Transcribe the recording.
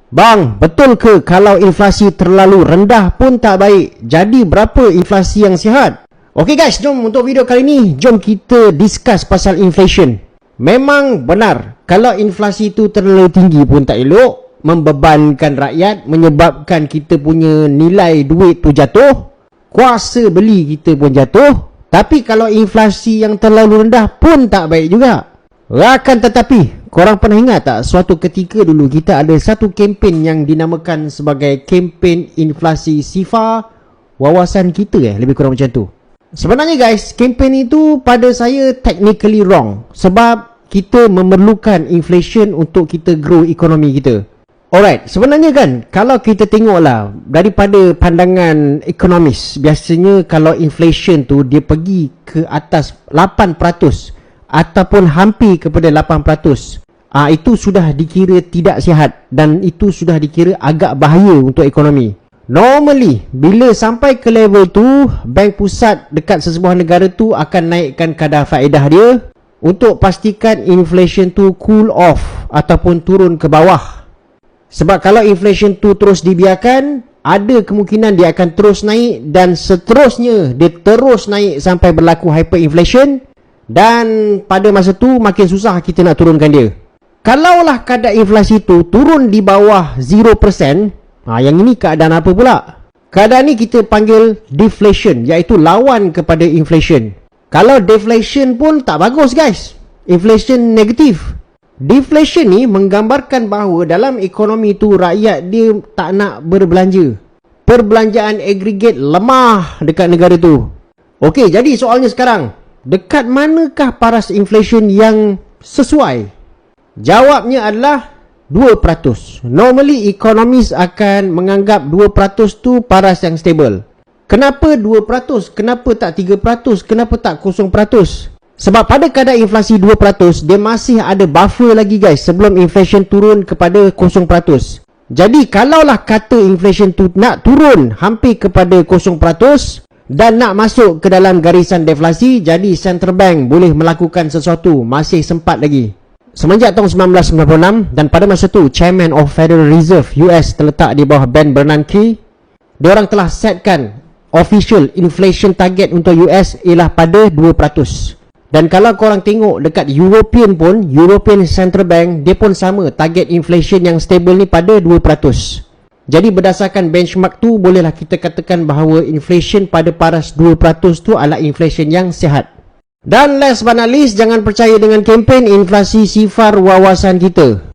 Bang, betul ke kalau inflasi terlalu rendah pun tak baik? Jadi berapa inflasi yang sihat? Okey guys, jom untuk video kali ni, jom kita discuss pasal inflation. Memang benar, kalau inflasi tu terlalu tinggi pun tak elok, membebankan rakyat, menyebabkan kita punya nilai duit tu jatuh, kuasa beli kita pun jatuh. Tapi kalau inflasi yang terlalu rendah pun tak baik juga. Akan tetapi, korang pernah ingat tak suatu ketika dulu kita ada satu kempen yang dinamakan sebagai kempen inflasi sifar wawasan kita, lebih kurang macam tu. Sebenarnya guys, kempen itu pada saya technically wrong, sebab kita memerlukan inflation untuk kita grow ekonomi kita. Alright, sebenarnya kan kalau kita tengoklah daripada pandangan ekonomis, biasanya kalau inflation tu dia pergi ke atas 8% ataupun hampir kepada 8%, itu sudah dikira tidak sihat dan itu sudah dikira agak bahaya untuk ekonomi. Normally, bila sampai ke level tu, bank pusat dekat sesebuah negara tu akan naikkan kadar faedah dia untuk pastikan inflation tu cool off ataupun turun ke bawah. Sebab kalau inflation tu terus dibiarkan, ada kemungkinan dia akan terus naik dan seterusnya dia terus naik sampai berlaku hyperinflation. Dan pada masa tu makin susah kita nak turunkan dia. Kalaulah kadar inflasi tu turun di bawah 0%, yang ini keadaan apa pula? Keadaan ni kita panggil deflation, iaitu lawan kepada inflation. Kalau deflation pun tak bagus guys, inflation negatif. Deflation ni menggambarkan bahawa dalam ekonomi tu rakyat dia tak nak berbelanja. Perbelanjaan aggregate lemah dekat negara tu. Okey, jadi soalnya sekarang, dekat manakah paras inflation yang sesuai? Jawabnya adalah 2%. Normally economists akan menganggap 2% tu paras yang stable. Kenapa 2%? Kenapa tak 3%? Kenapa tak 0%? Sebab pada kadar inflasi 2%, dia masih ada buffer lagi guys sebelum inflation turun kepada 0%. Jadi kalaulah kata inflation tu nak turun hampir kepada 0% dan nak masuk ke dalam garisan deflasi, jadi central bank boleh melakukan sesuatu, masih sempat lagi. Semenjak tahun 1996, dan pada masa tu Chairman of Federal Reserve US terletak di bawah Ben Bernanke, diorang telah setkan official inflation target untuk US ialah pada 2%. Dan kalau korang tengok dekat European pun, European Central Bank, dia pun sama, target inflation yang stable ni pada 2%. Jadi berdasarkan benchmark tu, bolehlah kita katakan bahawa inflation pada paras 2% tu adalah inflation yang sihat. Dan last but not least, jangan percaya dengan kempen inflasi sifar wawasan kita.